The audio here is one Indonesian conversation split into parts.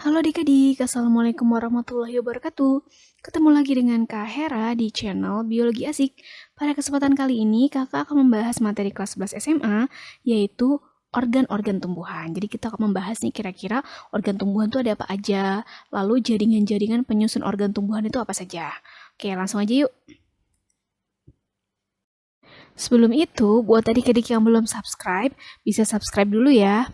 Halo adik-adik, Assalamualaikum warahmatullahi wabarakatuh. Ketemu lagi dengan Kak Hera di channel Biologi Asik. Pada kesempatan kali ini, kakak akan membahas materi kelas 11 SMA, yaitu organ-organ tumbuhan. Jadi kita akan membahas nih kira-kira organ tumbuhan itu ada apa aja, lalu jaringan-jaringan penyusun organ tumbuhan itu apa saja. Oke, langsung aja yuk. Sebelum itu, buat adik-adik yang belum subscribe, bisa subscribe dulu ya.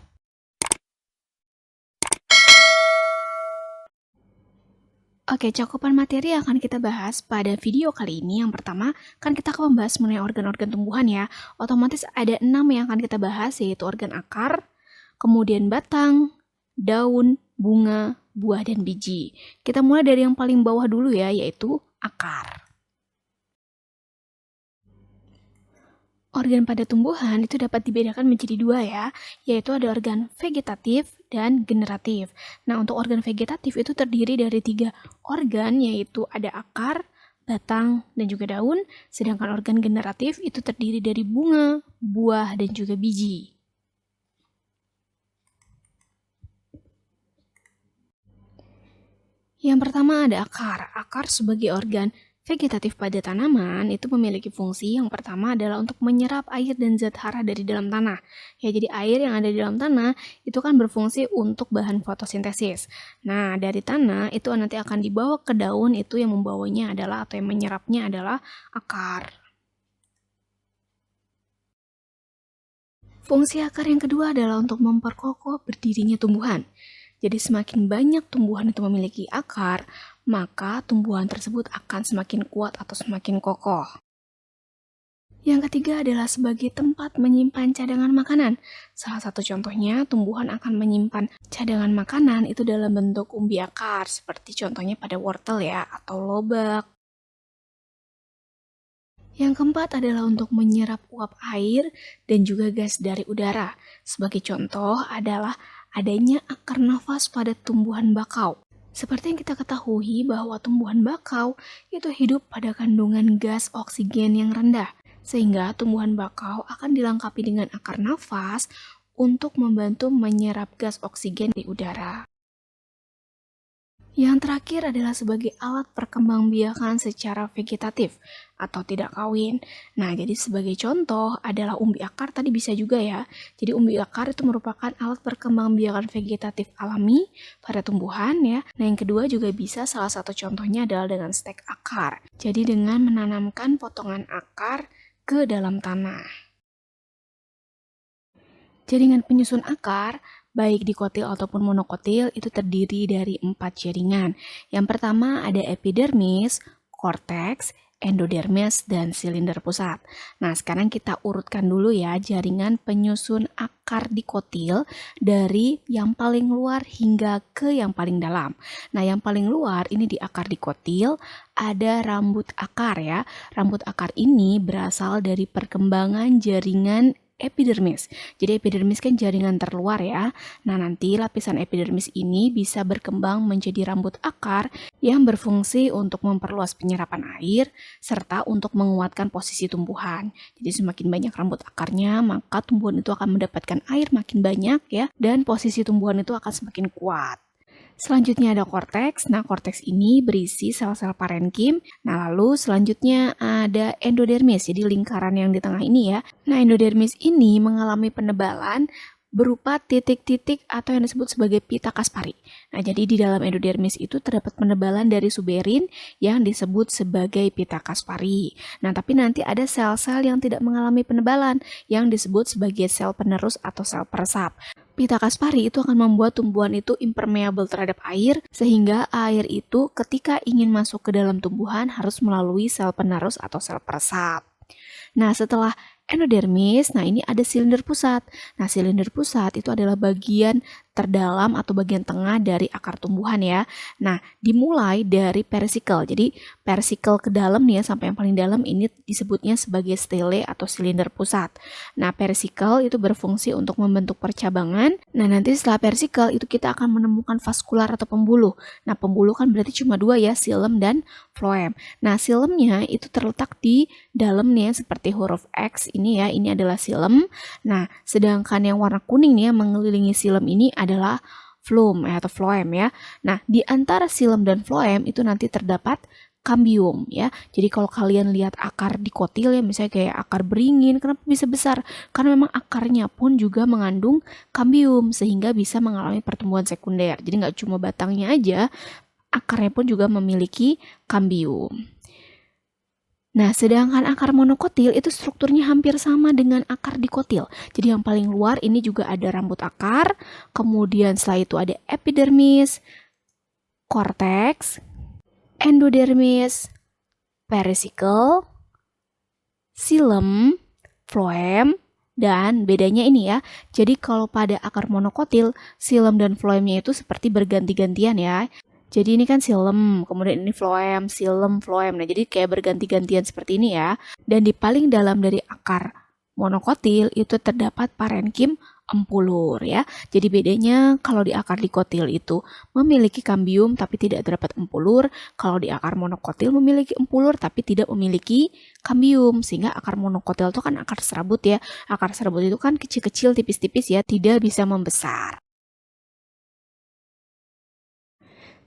Oke, cakupan materi yang akan kita bahas pada video kali ini. Yang pertama, kan kita akan membahas mengenai organ-organ tumbuhan ya. Otomatis ada 6 yang akan kita bahas, yaitu organ akar, kemudian batang, daun, bunga, buah, dan biji. Kita mulai dari yang paling bawah dulu ya, yaitu akar. Organ pada tumbuhan itu dapat dibedakan menjadi dua ya, yaitu ada organ vegetatif dan generatif. Nah, untuk organ vegetatif itu terdiri dari 3 organ, yaitu ada akar, batang, dan juga daun, sedangkan organ generatif itu terdiri dari bunga, buah, dan juga biji. Yang pertama ada akar. Akar sebagai organ vegetatif pada tanaman itu memiliki fungsi yang pertama adalah untuk menyerap air dan zat hara dari dalam tanah. Ya, jadi air yang ada di dalam tanah itu kan berfungsi untuk bahan fotosintesis. Nah, dari tanah itu nanti akan dibawa ke daun, itu yang membawanya adalah atau yang menyerapnya adalah akar. Fungsi akar yang kedua adalah untuk memperkokoh berdirinya tumbuhan. Jadi semakin banyak tumbuhan itu memiliki akar, maka tumbuhan tersebut akan semakin kuat atau semakin kokoh. Yang ketiga adalah sebagai tempat menyimpan cadangan makanan. Salah satu contohnya, tumbuhan akan menyimpan cadangan makanan itu dalam bentuk umbi akar, seperti contohnya pada wortel ya, atau lobak. Yang keempat adalah untuk menyerap uap air dan juga gas dari udara. Sebagai contoh adalah adanya akar nafas pada tumbuhan bakau. Seperti yang kita ketahui bahwa tumbuhan bakau itu hidup pada kandungan gas oksigen yang rendah, sehingga tumbuhan bakau akan dilengkapi dengan akar nafas untuk membantu menyerap gas oksigen di udara. Yang terakhir adalah sebagai alat perkembangbiakan secara vegetatif atau tidak kawin. Nah, jadi sebagai contoh adalah umbi akar tadi bisa juga ya. Jadi umbi akar itu merupakan alat perkembangbiakan vegetatif alami pada tumbuhan ya. Nah, yang kedua juga bisa salah satu contohnya adalah dengan stek akar. Jadi dengan menanamkan potongan akar ke dalam tanah. Jaringan penyusun akar baik dikotil ataupun monokotil itu terdiri dari 4 jaringan. Yang pertama ada epidermis, korteks, endodermis, dan silinder pusat. Nah, sekarang kita urutkan dulu ya jaringan penyusun akar dikotil dari yang paling luar hingga ke yang paling dalam. Nah, yang paling luar ini di akar dikotil ada rambut akar ya. Rambut akar ini berasal dari perkembangan jaringan epidermis. Jadi epidermis kan jaringan terluar ya. Nah, nanti lapisan epidermis ini bisa berkembang menjadi rambut akar yang berfungsi untuk memperluas penyerapan air serta untuk menguatkan posisi tumbuhan. Jadi semakin banyak rambut akarnya, maka tumbuhan itu akan mendapatkan air makin banyak ya, dan posisi tumbuhan itu akan semakin kuat. Selanjutnya ada korteks. Nah, korteks ini berisi sel-sel parenkim. Nah, lalu selanjutnya ada endodermis, jadi lingkaran yang di tengah ini ya. Nah, endodermis ini mengalami penebalan berupa titik-titik atau yang disebut sebagai pita Kaspari. Nah, jadi di dalam endodermis itu terdapat penebalan dari suberin yang disebut sebagai pita Kaspari. Nah, tapi nanti ada sel-sel yang tidak mengalami penebalan yang disebut sebagai sel penerus atau sel peresap. Pita Kaspari itu akan membuat tumbuhan itu impermeable terhadap air, sehingga air itu ketika ingin masuk ke dalam tumbuhan harus melalui sel penerus atau sel peresap. Nah, setelah endodermis, nah ini ada silinder pusat. Nah, silinder pusat itu adalah bagian terdalam atau bagian tengah dari akar tumbuhan ya. Nah, dimulai dari persikel. Jadi, persikel ke dalam nih ya, sampai yang paling dalam ini disebutnya sebagai stele atau silinder pusat. Nah, persikel itu berfungsi untuk membentuk percabangan. Nah, nanti setelah persikel itu kita akan menemukan vaskular atau pembuluh. Nah, pembuluh kan berarti cuma dua ya, xilem dan floem. Nah, xilemnya itu terletak di dalam nih ya, seperti huruf X ini ya, ini adalah xilem. Nah, sedangkan yang warna kuning nih yang mengelilingi xilem ini adalah atau phloem ya. Nah, di antara xilem dan phloem itu nanti terdapat kambium ya. Jadi kalau kalian lihat akar dikotil ya, misalnya kayak akar beringin, kenapa bisa besar? Karena memang akarnya pun juga mengandung kambium sehingga bisa mengalami pertumbuhan sekunder. Jadi nggak cuma batangnya aja, akarnya pun juga memiliki kambium. Nah, sedangkan akar monokotil itu strukturnya hampir sama dengan akar dikotil. Jadi yang paling luar ini juga ada rambut akar, kemudian setelah itu ada epidermis, korteks, endodermis, perisikl, xilem, phloem, dan bedanya ini ya. Jadi kalau pada akar monokotil, xilem dan phloemnya itu seperti berganti-gantian ya. Jadi ini kan xilem, kemudian ini phloem, xilem, phloem. Nah, jadi kayak berganti-gantian seperti ini ya. Dan di paling dalam dari akar monokotil itu terdapat parenkim empulur ya. Jadi bedanya kalau di akar dikotil itu memiliki kambium tapi tidak terdapat empulur, kalau di akar monokotil memiliki empulur tapi tidak memiliki kambium. Sehingga akar monokotil itu kan akar serabut ya. Akar serabut itu kan kecil-kecil, tipis-tipis ya, tidak bisa membesar.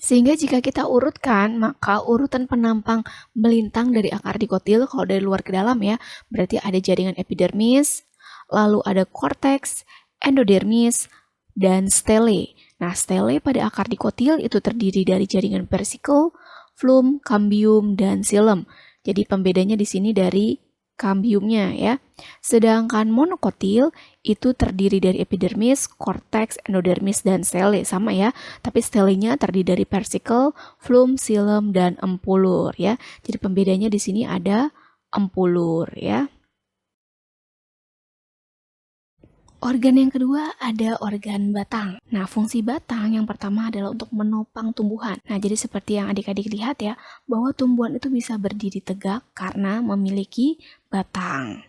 Sehingga jika kita urutkan, maka urutan penampang melintang dari akar dikotil, kalau dari luar ke dalam ya, berarti ada jaringan epidermis, lalu ada korteks, endodermis, dan stele. Nah, stele pada akar dikotil itu terdiri dari jaringan perisikl, phloem, kambium, dan xilem. Jadi pembedanya di sini dari kambiumnya ya. Sedangkan monokotil itu terdiri dari epidermis, korteks, endodermis, dan stele. Sama ya, tapi stelenya terdiri dari perisikl, phloem, xilem, dan empulur ya. Jadi pembedanya di sini ada empulur ya. Organ yang kedua ada organ batang. Nah, fungsi batang yang pertama adalah untuk menopang tumbuhan. Nah, jadi seperti yang adik-adik lihat ya, bahwa tumbuhan itu bisa berdiri tegak karena memiliki batang.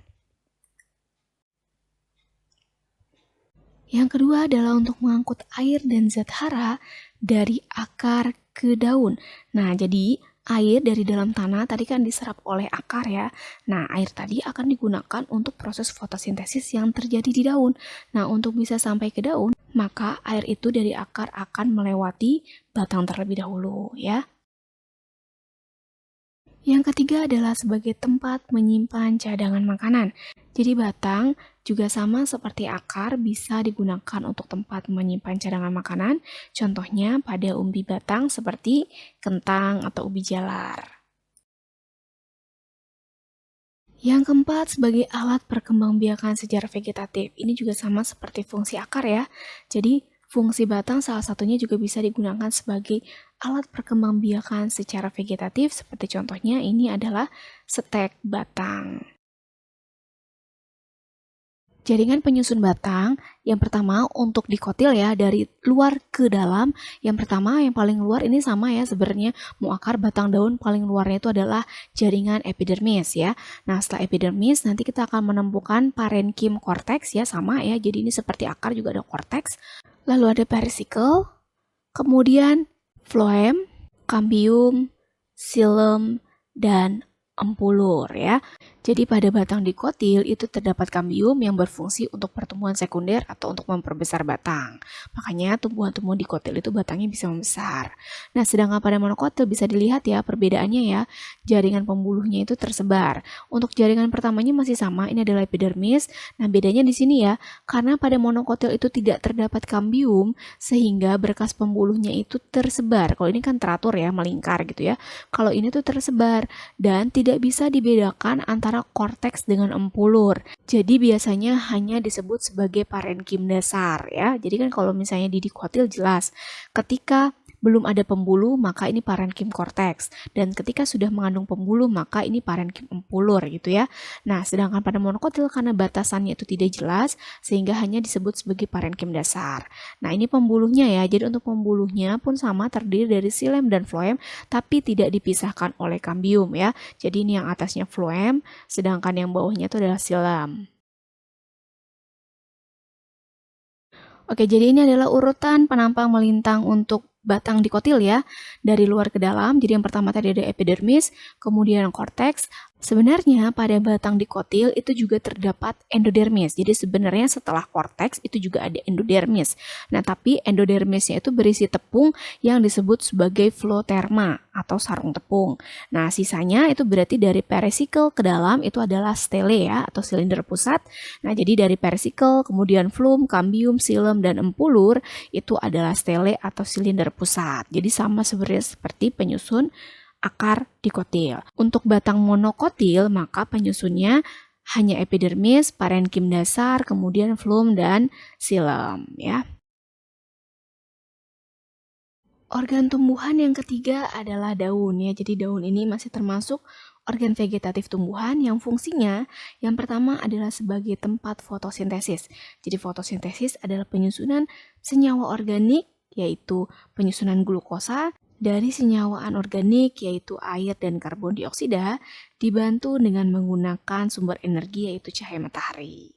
Yang kedua adalah untuk mengangkut air dan zat hara dari akar ke daun. Nah, jadi air dari dalam tanah tadi kan diserap oleh akar ya. Nah, air tadi akan digunakan untuk proses fotosintesis yang terjadi di daun. Nah, untuk bisa sampai ke daun, maka air itu dari akar akan melewati batang terlebih dahulu ya. Yang ketiga adalah sebagai tempat menyimpan cadangan makanan. Jadi batang juga sama seperti akar bisa digunakan untuk tempat menyimpan cadangan makanan. Contohnya pada umbi batang seperti kentang atau ubi jalar. Yang keempat sebagai alat perkembangbiakan secara vegetatif. Ini juga sama seperti fungsi akar ya. Jadi fungsi batang salah satunya juga bisa digunakan sebagai alat perkembangbiakan secara vegetatif. Seperti contohnya ini adalah stek batang. Jaringan penyusun batang, yang pertama untuk dikotil ya, dari luar ke dalam. Yang pertama, yang paling luar ini sama ya sebenarnya, mau akar, batang, daun, paling luarnya itu adalah jaringan epidermis ya. Nah, setelah epidermis, nanti kita akan menemukan parenkim korteks ya, sama ya, jadi ini seperti akar juga ada korteks. Lalu ada perisikl, kemudian phloem, kambium, xilem, dan empulur ya. Jadi pada batang dikotil itu terdapat kambium yang berfungsi untuk pertumbuhan sekunder atau untuk memperbesar batang. Makanya tumbuhan-tumbuhan dikotil itu batangnya bisa membesar. Nah, sedangkan pada monokotil bisa dilihat ya perbedaannya ya. Jaringan pembuluhnya itu tersebar. Untuk jaringan pertamanya masih sama, ini adalah epidermis. Nah, bedanya di sini ya, karena pada monokotil itu tidak terdapat kambium sehingga berkas pembuluhnya itu tersebar. Kalau ini kan teratur ya, melingkar gitu ya. Kalau ini tuh tersebar dan tidak bisa dibedakan antara korteks dengan empulur. Jadi biasanya hanya disebut sebagai parenkim dasar ya. Jadi kan kalau misalnya di dikotil jelas ketika belum ada pembuluh maka ini parenkim korteks, dan ketika sudah mengandung pembuluh maka ini parenkim empulur gitu ya. Nah, sedangkan pada monokotil karena batasannya itu tidak jelas sehingga hanya disebut sebagai parenkim dasar. Nah, ini pembuluhnya ya. Jadi untuk pembuluhnya pun sama, terdiri dari xilem dan phloem tapi tidak dipisahkan oleh kambium ya. Jadi ini yang atasnya phloem sedangkan yang bawahnya itu adalah xilem. Oke, jadi ini adalah urutan penampang melintang untuk batang dikotil ya, dari luar ke dalam. Jadi yang pertama tadi ada epidermis, kemudian korteks, Sebenarnya pada batang dikotil itu juga terdapat endodermis. Jadi sebenarnya setelah korteks itu juga ada endodermis. Nah, tapi endodermisnya itu berisi tepung yang disebut sebagai phloterma atau sarung tepung. Nah, sisanya itu berarti dari perisikl ke dalam itu adalah stele ya atau silinder pusat. Nah, jadi dari perisikl, kemudian flum, cambium, xilem, dan empulur itu adalah stele atau silinder pusat. Jadi sama sebenarnya seperti penyusun akar dikotil. Untuk batang monokotil, maka penyusunnya hanya epidermis, parenkim dasar, kemudian flum dan xilem ya. Organ tumbuhan yang ketiga adalah daun ya. Jadi daun ini masih termasuk organ vegetatif tumbuhan yang fungsinya yang pertama adalah sebagai tempat fotosintesis. Jadi fotosintesis adalah penyusunan senyawa organik yaitu penyusunan glukosa dari senyawa anorganik yaitu air dan karbon dioksida dibantu dengan menggunakan sumber energi yaitu cahaya matahari.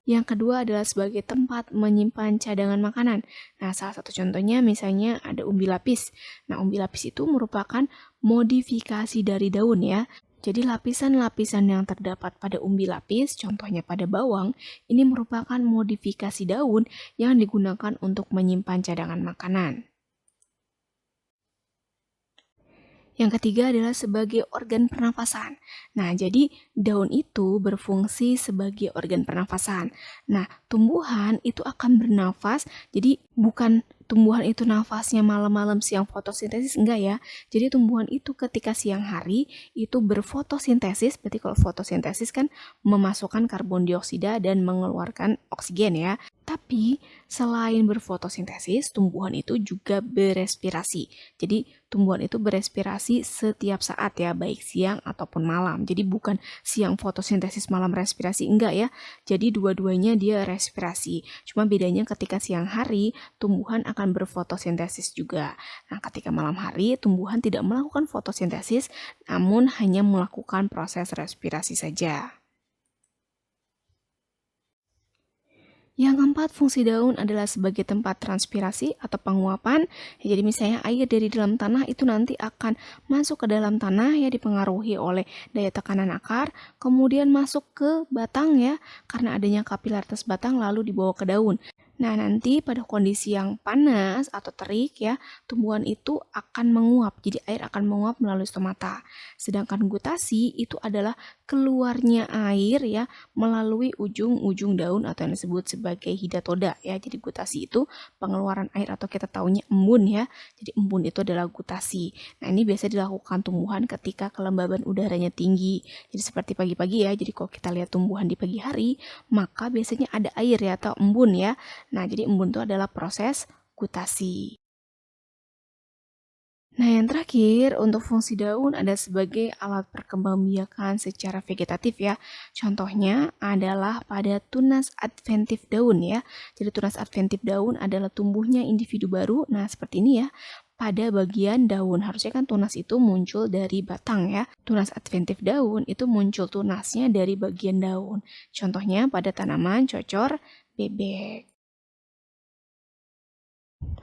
Yang kedua adalah sebagai tempat menyimpan cadangan makanan. Nah, salah satu contohnya misalnya ada umbi lapis. Nah, umbi lapis itu merupakan modifikasi dari daun ya. Jadi lapisan-lapisan yang terdapat pada umbi lapis, contohnya pada bawang, ini merupakan modifikasi daun yang digunakan untuk menyimpan cadangan makanan. Yang ketiga adalah sebagai organ pernafasan. Nah, jadi daun itu berfungsi sebagai organ pernafasan. Nah, tumbuhan itu akan bernafas, jadi bukan tumbuhan itu nafasnya malam-malam siang fotosintesis, enggak ya. Jadi tumbuhan itu ketika siang hari itu berfotosintesis, berarti kalau fotosintesis kan memasukkan karbon dioksida dan mengeluarkan oksigen ya. Tapi selain berfotosintesis, tumbuhan itu juga berespirasi. Jadi tumbuhan itu berespirasi setiap saat ya, baik siang ataupun malam. Jadi bukan siang fotosintesis, malam respirasi, enggak ya. Jadi dua-duanya dia respirasi. Cuma bedanya ketika siang hari, tumbuhan akan berfotosintesis juga. Nah, ketika malam hari, tumbuhan tidak melakukan fotosintesis, namun hanya melakukan proses respirasi saja. Yang keempat, fungsi daun adalah sebagai tempat transpirasi atau penguapan. Jadi misalnya air dari dalam tanah itu nanti akan masuk ke dalam tanah ya, dipengaruhi oleh daya tekanan akar, kemudian masuk ke batang ya, karena adanya kapilaritas batang lalu dibawa ke daun. Nah, nanti pada kondisi yang panas atau terik ya, tumbuhan itu akan menguap. Jadi air akan menguap melalui stomata. Sedangkan gutasi itu adalah keluarnya air ya melalui ujung-ujung daun atau yang disebut sebagai hidatoda ya. Jadi gutasi itu pengeluaran air atau kita taunya embun ya. Jadi embun itu adalah gutasi. Nah, ini biasa dilakukan tumbuhan ketika kelembaban udaranya tinggi. Jadi seperti pagi-pagi ya. Jadi kalau kita lihat tumbuhan di pagi hari, maka biasanya ada air ya atau embun ya. Nah, jadi embun itu adalah proses gutasi. Nah, yang terakhir, untuk fungsi daun ada sebagai alat perkembangbiakan secara vegetatif ya. Contohnya adalah pada tunas adventif daun ya. Jadi tunas adventif daun adalah tumbuhnya individu baru. Nah, seperti ini ya. Pada bagian daun, harusnya kan tunas itu muncul dari batang ya. Tunas adventif daun itu muncul tunasnya dari bagian daun. Contohnya pada tanaman cocor bebek.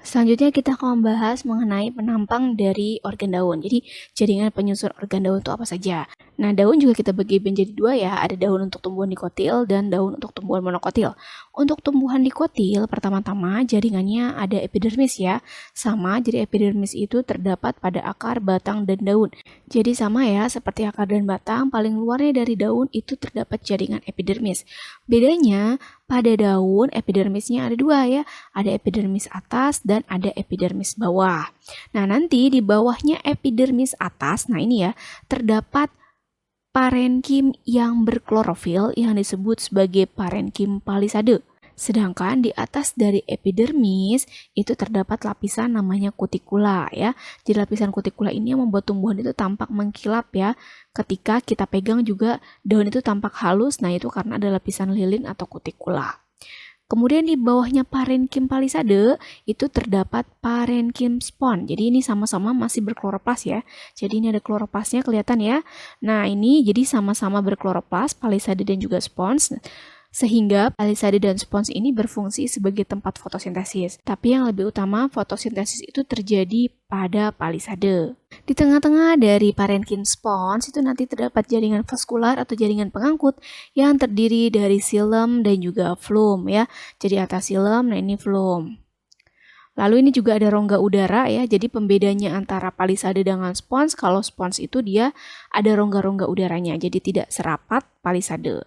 Selanjutnya kita akan membahas mengenai penampang dari organ daun. Jadi jaringan penyusun organ daun itu apa saja? Nah, daun juga kita bagi menjadi dua ya. Ada daun untuk tumbuhan dikotil dan daun untuk tumbuhan monokotil. Untuk tumbuhan dikotil, pertama-tama jaringannya ada epidermis ya. Sama, jadi epidermis itu terdapat pada akar, batang, dan daun. Jadi sama ya, seperti akar dan batang, paling luarnya dari daun itu terdapat jaringan epidermis. Bedanya, pada daun epidermisnya ada dua ya. Ada epidermis atas dan ada epidermis bawah. Nah, nanti di bawahnya epidermis atas, nah ini ya, terdapat parenkim yang berklorofil yang disebut sebagai parenkim palisade. Sedangkan di atas dari epidermis itu terdapat lapisan namanya kutikula ya. Jadi lapisan kutikula ini yang membuat tumbuhan itu tampak mengkilap ya. Ketika kita pegang juga daun itu tampak halus, nah itu karena ada lapisan lilin atau kutikula. Kemudian di bawahnya parenkim palisade itu terdapat parenkim spons. Jadi ini sama-sama masih berkloroplas ya. Jadi ini ada kloroplasnya kelihatan ya. Nah, ini jadi sama-sama berkloroplas, palisade dan juga spons. Sehingga palisade dan spons ini berfungsi sebagai tempat fotosintesis. Tapi yang lebih utama, fotosintesis itu terjadi pada palisade. Di tengah-tengah dari parenkim spons itu nanti terdapat jaringan vaskular atau jaringan pengangkut yang terdiri dari xilem dan juga flum ya. Jadi atas xilem, nah ini flum. Lalu ini juga ada rongga udara ya, jadi pembedanya antara palisade dengan spons, kalau spons itu dia ada rongga-rongga udaranya, jadi tidak serapat palisade.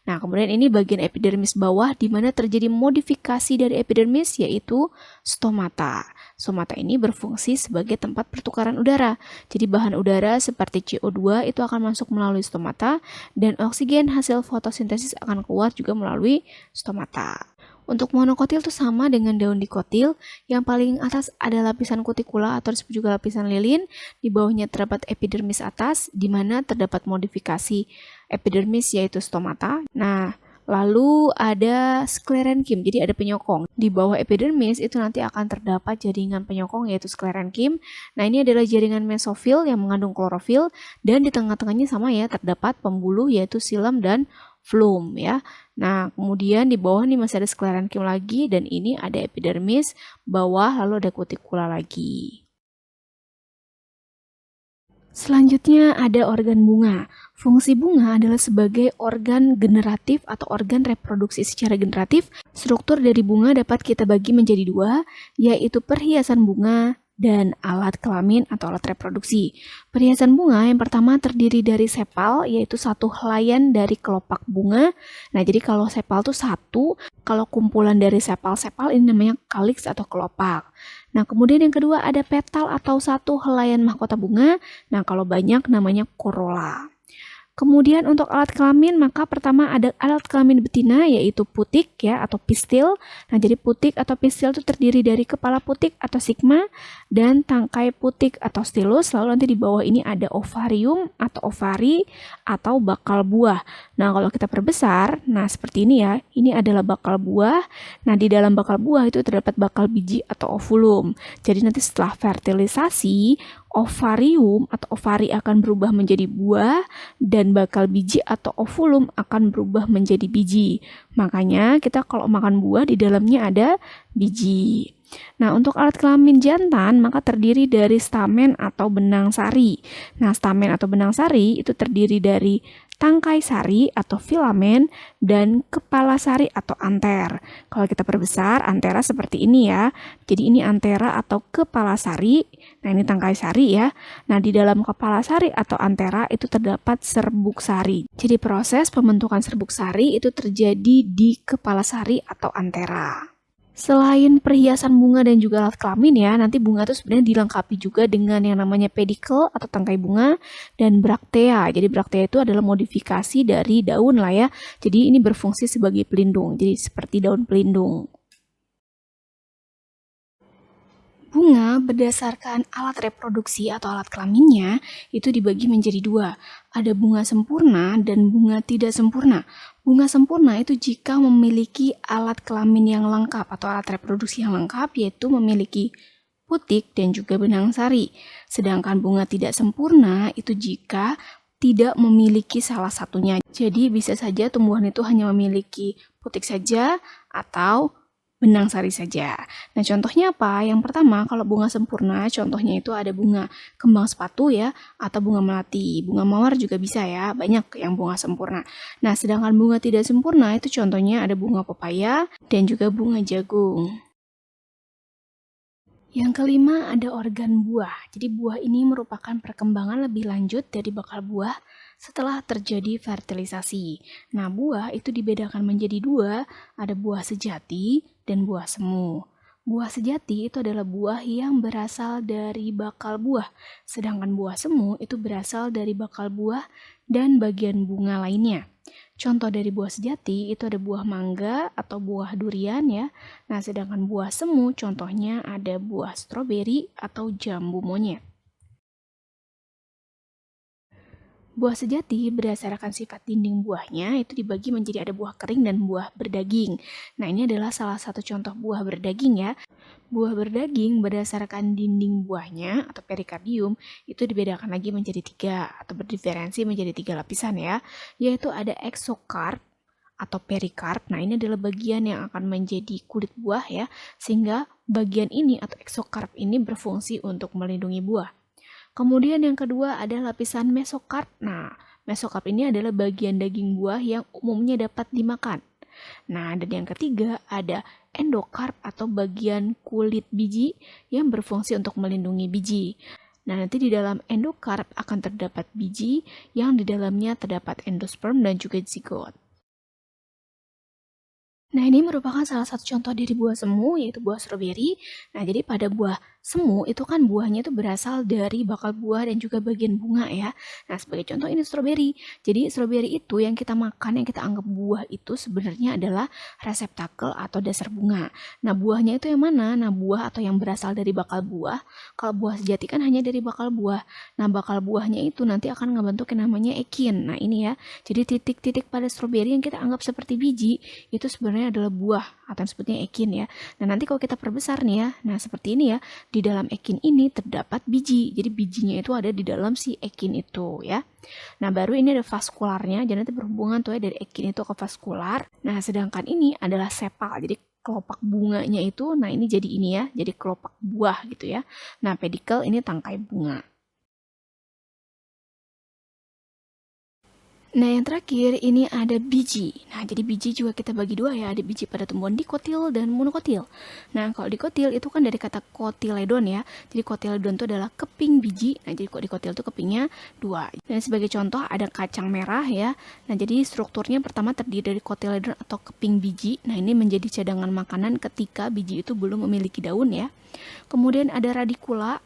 Nah, kemudian ini bagian epidermis bawah di mana terjadi modifikasi dari epidermis yaitu stomata. Stomata ini berfungsi sebagai tempat pertukaran udara. Jadi bahan udara seperti CO2 itu akan masuk melalui stomata dan oksigen hasil fotosintesis akan keluar juga melalui stomata. Untuk monokotil itu sama dengan daun dikotil, yang paling atas ada lapisan kutikula atau disebut juga lapisan lilin, di bawahnya terdapat epidermis atas, di mana terdapat modifikasi epidermis yaitu stomata. Nah, lalu ada sklerenkim, jadi ada penyokong. Di bawah epidermis itu nanti akan terdapat jaringan penyokong yaitu sklerenkim. Nah, ini adalah jaringan mesofil yang mengandung klorofil, dan di tengah-tengahnya sama ya, terdapat pembuluh yaitu xilem dan flum ya. Nah, kemudian di bawah nih masih ada sklerenkim lagi, dan ini ada epidermis bawah, lalu ada kutikula lagi. Selanjutnya ada organ bunga. Fungsi bunga adalah sebagai organ generatif atau organ reproduksi secara generatif. Struktur dari bunga dapat kita bagi menjadi dua, yaitu perhiasan bunga dan alat kelamin atau alat reproduksi. Perhiasan bunga yang pertama terdiri dari sepal, yaitu satu helaian dari kelopak bunga. Nah, jadi kalau sepal itu satu, kalau kumpulan dari sepal-sepal ini namanya kaliks atau kelopak. Nah, kemudian yang kedua ada petal atau satu helaian mahkota bunga. Nah, kalau banyak namanya korola. Kemudian untuk alat kelamin, maka pertama ada alat kelamin betina yaitu putik ya atau pistil. Nah, jadi putik atau pistil itu terdiri dari kepala putik atau sigma dan tangkai putik atau stilus. Lalu nanti di bawah ini ada ovarium atau ovari atau bakal buah. Nah, kalau kita perbesar, nah seperti ini ya. Ini adalah bakal buah. Nah, di dalam bakal buah itu terdapat bakal biji atau ovulum. Jadi nanti setelah fertilisasi, ovarium atau ovari akan berubah menjadi buah dan bakal biji atau ovulum akan berubah menjadi biji. Makanya kita kalau makan buah di dalamnya ada biji. Nah, untuk alat kelamin jantan maka terdiri dari stamen atau benang sari. Nah, stamen atau benang sari itu terdiri dari tangkai sari atau filamen dan kepala sari atau anter. Kalau kita perbesar, antera seperti ini ya. Jadi ini antera atau kepala sari. Nah, ini tangkai sari ya. Nah, di dalam kepala sari atau antera itu terdapat serbuk sari. Jadi proses pembentukan serbuk sari itu terjadi di kepala sari atau antera. Selain perhiasan bunga dan juga alat kelamin ya, nanti bunga itu sebenarnya dilengkapi juga dengan yang namanya pedikel atau tangkai bunga dan braktea. Jadi braktea itu adalah modifikasi dari daun lah ya. Jadi ini berfungsi sebagai pelindung. Jadi seperti daun pelindung. Bunga berdasarkan alat reproduksi atau alat kelaminnya itu dibagi menjadi dua. Ada bunga sempurna dan bunga tidak sempurna. Bunga sempurna itu jika memiliki alat kelamin yang lengkap atau alat reproduksi yang lengkap, yaitu memiliki putik dan juga benang sari. Sedangkan bunga tidak sempurna itu jika tidak memiliki salah satunya. Jadi bisa saja tumbuhan itu hanya memiliki putik saja atau benang sari saja. Nah, contohnya apa? Yang pertama, kalau bunga sempurna, contohnya itu ada bunga kembang sepatu ya, atau bunga melati. Bunga mawar juga bisa ya, banyak yang bunga sempurna. Nah, sedangkan bunga tidak sempurna itu contohnya ada bunga pepaya dan juga bunga jagung. Yang kelima ada organ buah. Jadi buah ini merupakan perkembangan lebih lanjut dari bakal buah setelah terjadi fertilisasi. Nah, buah itu dibedakan menjadi dua, ada buah sejati dan buah semu. Buah sejati itu adalah buah yang berasal dari bakal buah, sedangkan buah semu itu berasal dari bakal buah dan bagian bunga lainnya. Contoh dari buah sejati itu ada buah mangga atau buah durian ya. Nah, sedangkan buah semu contohnya ada buah stroberi atau jambu monyet. Buah sejati berdasarkan sifat dinding buahnya itu dibagi menjadi ada buah kering dan buah berdaging. Nah, ini adalah salah satu contoh buah berdaging ya. Buah berdaging berdasarkan dinding buahnya atau perikardium itu dibedakan lagi menjadi tiga atau berdiferensi menjadi tiga lapisan ya. Yaitu ada exokarp atau perikarp. Nah, ini adalah bagian yang akan menjadi kulit buah ya, sehingga bagian ini atau eksokarp ini berfungsi untuk melindungi buah. Kemudian yang kedua ada lapisan mesokarp. Nah, mesokarp ini adalah bagian daging buah yang umumnya dapat dimakan. Nah, dan yang ketiga ada endokarp atau bagian kulit biji yang berfungsi untuk melindungi biji. Nah, nanti di dalam endokarp akan terdapat biji yang di dalamnya terdapat endosperm dan juga zigot. Nah, ini merupakan salah satu contoh dari buah semu, yaitu buah stroberi. Nah, jadi pada buah semu itu kan buahnya itu berasal dari bakal buah dan juga bagian bunga ya. Nah, sebagai contoh ini stroberi. Jadi stroberi itu yang kita makan, yang kita anggap buah itu sebenarnya adalah reseptakel atau dasar bunga. Nah, buahnya itu yang mana? Nah, buah atau yang berasal dari bakal buah. Kalau buah sejati kan hanya dari bakal buah. Nah, bakal buahnya itu nanti akan ngebentuk yang namanya ekin. Nah, ini ya. Jadi titik-titik pada stroberi yang kita anggap seperti biji itu sebenarnya adalah buah atau sebutnya ekin ya. Nah, nanti kalau kita perbesar nih ya, nah seperti ini ya, di dalam ekin ini terdapat biji. Jadi bijinya itu ada di dalam si ekin itu ya. Nah, baru ini ada vaskularnya, jadi nanti berhubungan tuh ya dari ekin itu ke vaskular. Nah, sedangkan ini adalah sepal. Jadi kelopak bunganya itu, nah ini jadi ini ya, jadi kelopak buah gitu ya. Nah, pedikel ini tangkai bunga. Nah, yang terakhir ini ada biji. Nah, jadi biji juga kita bagi dua ya, ada biji pada tumbuhan dikotil dan monokotil. Nah, kalau dikotil itu kan dari kata kotiledon ya. Jadi kotiledon itu adalah keping biji. Nah, jadi kok dikotil itu kepingnya dua. Dan sebagai contoh ada kacang merah ya. Nah, jadi strukturnya pertama terdiri dari kotiledon atau keping biji. Nah, ini menjadi cadangan makanan ketika biji itu belum memiliki daun ya. Kemudian ada radikula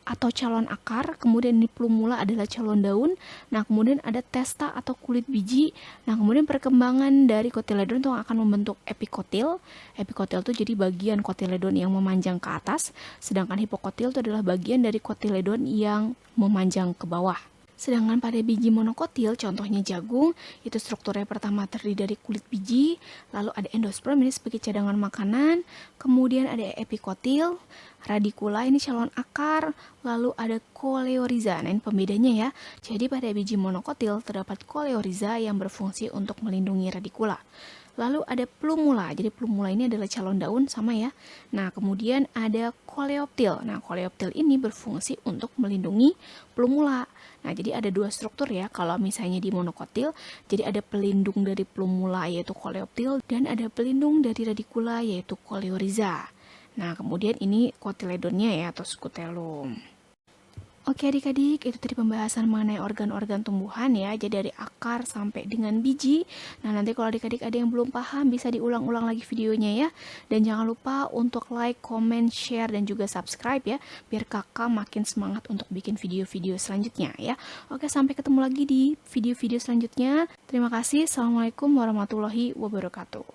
atau calon akar, kemudian ini plumula adalah calon daun. Nah, kemudian ada testa atau kulit biji. Nah, kemudian perkembangan dari kotiledon itu akan membentuk epikotil. Epikotil itu jadi bagian kotiledon yang memanjang ke atas, sedangkan hipokotil itu adalah bagian dari kotiledon yang memanjang ke bawah. Sedangkan pada biji monokotil, contohnya jagung, itu strukturnya pertama terdiri dari kulit biji, lalu ada endosperm ini sebagai cadangan makanan, kemudian ada epikotil, radikula ini calon akar, lalu ada koleoriza. Nah, ini pembedanya ya. Jadi pada biji monokotil terdapat koleoriza yang berfungsi untuk melindungi radikula. Lalu ada plumula. Jadi plumula ini adalah calon daun sama ya. Nah, kemudian ada koleoptil. Nah, koleoptil ini berfungsi untuk melindungi plumula. Nah, jadi ada dua struktur ya. Kalau misalnya di monokotil, jadi ada pelindung dari plumula yaitu koleoptil dan ada pelindung dari radikula yaitu koleoriza. Nah, kemudian ini kotiledonnya ya atau skutelum. Oke adik-adik, itu tadi pembahasan mengenai organ-organ tumbuhan ya, jadi dari akar sampai dengan biji. Nah, nanti kalau adik-adik ada yang belum paham, bisa diulang-ulang lagi videonya ya. Dan jangan lupa untuk like, comment, share, dan juga subscribe ya, biar kakak makin semangat untuk bikin video-video selanjutnya ya. Oke, sampai ketemu lagi di video-video selanjutnya. Terima kasih, Assalamualaikum warahmatullahi wabarakatuh.